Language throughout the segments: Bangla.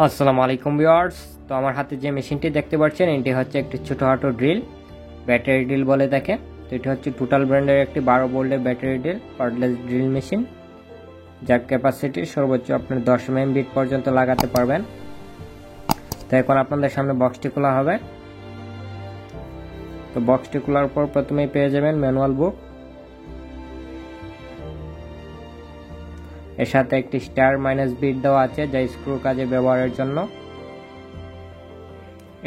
আসসালামু আলাইকুম ভিউয়ার্স। তো আমার হাতে যে মেশিনটি দেখতে পাচ্ছেন এটি হচ্ছে একটি ছোটখাটো ড্রিল, ব্যাটারি ড্রিল বলে থাকে। তো এটি হচ্ছে টোটাল ব্র্যান্ডের একটি 12 ভোল্টের battery drill cordless drill machine, যার ক্যাপাসিটি সর্বোচ্চ আপনার 10 mm বিট পর্যন্ত লাগাতে পারবেন। তো এখন আপনাদের সামনে বক্সটি খোলা হবে। তো বক্সটি খোলার পর প্রথমেই পেয়ে যাবেন ম্যানুয়াল বুক, এর সাথে একটি স্টার মাইনাস বিট দেওয়া আছে যা স্ক্রু কাজে ব্যবহারের জন্য।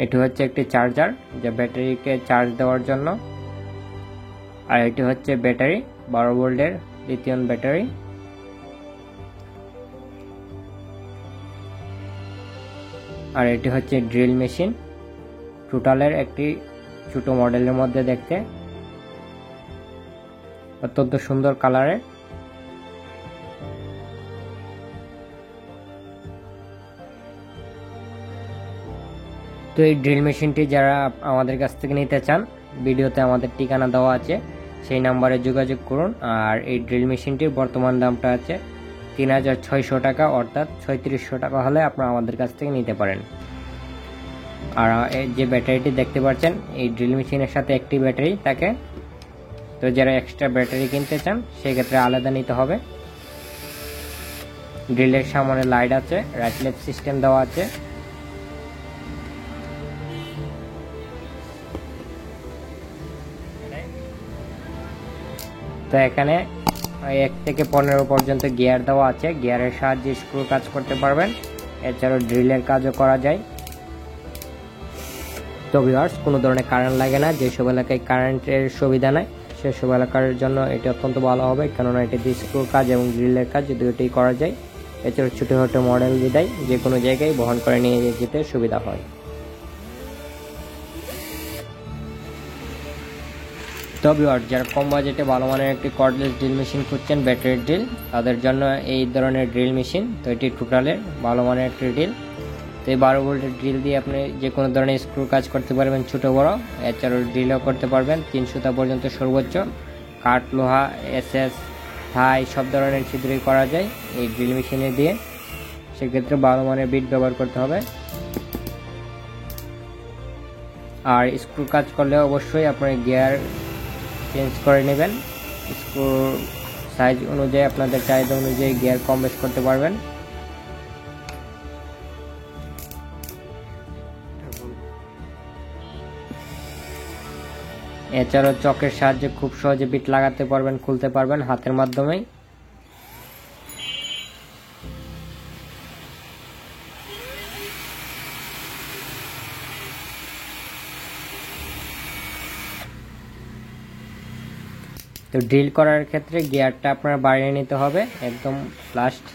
এটি হচ্ছে একটি চার্জার যা ব্যাটারিকে চার্জ দেওয়ার জন্য, আর এটি হচ্ছে ব্যাটারি 12 ভোল্টের লিথিয়াম ব্যাটারি। আর এটি হচ্ছে ড্রিল মেশিন, টোটালের একটি ছোট মডেলের মধ্যে দেখতে অত্যন্ত সুন্দর কালারের। তো এই ড্রিল মেশিনটি যারা আমাদের কাছ থেকে নিতে চান, ভিডিওতে আমাদের ঠিকানা দেওয়া আছে, সেই নাম্বারে যোগাযোগ করুন। আর এই ড্রিল মেশিনটির বর্তমান দামটা আছে 3600 টাকা, অর্থাৎ 3600 টাকা হলে আপনারা আমাদের কাছ থেকে নিতে পারেন। আর যে ব্যাটারিটি দেখতে পাচ্ছেন এই ড্রিল মেশিনের সাথে একটি ব্যাটারি থাকে। তো যারা এক্সট্রা ব্যাটারি কিনতে চান সেক্ষেত্রে আলাদা নিতে হবে। ড্রিলের সামনে লাইট আছে, রাইট লেফট সিস্টেম দেওয়া আছে। তো এখানে 1 থেকে 15 পর্যন্ত গিয়ার দেওয়া আছে, গিয়ারের সাহায্যে স্ক্রু কাজ করতে পারবেন। এছাড়াও ড্রিলের কাজও করা যায়। তো ভিউয়ার্স, কোনো ধরনের কারেন্ট লাগে না, যেসব এলাকায় কারেন্টের সুবিধা নেই সেসব এলাকার জন্য এটি অত্যন্ত ভালো হবে, কেননা এটি দিয়ে স্ক্রু কাজ এবং ড্রিলের কাজ দুটোই করা যায়। এছাড়াও ছোটো মডেল বিদায় যে কোনো জায়গায় বহন করে নিয়ে যেতে সুবিধা হয়। তো ভিউয়ার্স, যারা কম বাজেটে ভালো মানের একটি কর্ডলেস ড্রিল মেশিন খুঁজছেন, ব্যাটারি ড্রিল, তাদের জন্য এই ধরনের ড্রিল মেশিন। তো এটি টোটালের ভালো মানের একটি ড্রিল। তো এই 12 ভোল্টের ড্রিল দিয়ে আপনি যে কোনো ধরনের স্ক্রু কাজ করতে পারবেন, ছোট বড়। এছাড়াও ড্রিলও করতে পারবেন 3 সুতা পর্যন্ত সর্বোচ্চ। কাঠ, লোহা, এসএস, থাই সব ধরনের ছিদ্রই করা যায় এই ড্রিল মেশিনে দিয়ে। সেক্ষেত্রে ভালো মানের বিট ব্যবহার করতে হবে। আর স্ক্রু কাজ করলে অবশ্যই আপনার গিয়ার চেঞ্জ করে নেবেন। স্ক্রু সাইজ অনুযায়ী আপনাদের চাহিদা অনুযায়ী গিয়ার কম বেশ করতে পারবেন। এছাড়াও চকের সাহায্যে খুব সহজে বিট লাগাতে পারবেন, খুলতে পারবেন হাতের মাধ্যমেই। তো ড্রিল করার ক্ষেত্রে গিয়ারটা আপনার বাড়িয়ে নিতে হবে একদম লাস্ট।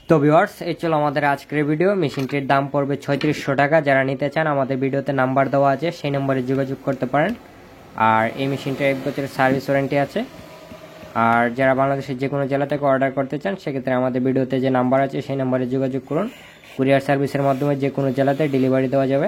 তো ভিউয়ার্স, এই ছিল আমাদের আজকের ভিডিও। মেশিনটির দাম পড়বে 3600 টাকা। যারা নিতে চান আমাদের ভিডিওতে নাম্বার দেওয়া আছে, সেই নম্বরে যোগাযোগ করতে পারেন। আর এই মেশিনটা 1 বছরের সার্ভিস ওয়ারেন্টি আছে। আর যারা বাংলাদেশের যে কোনো জেলা থেকে অর্ডার করতে চান সেক্ষেত্রে আমাদের ভিডিওতে যে নাম্বার আছে সেই নম্বরে যোগাযোগ করুন। কুরিয়ার সার্ভিসের মাধ্যমে যে কোনো জেলাতে ডেলিভারি দেওয়া যাবে।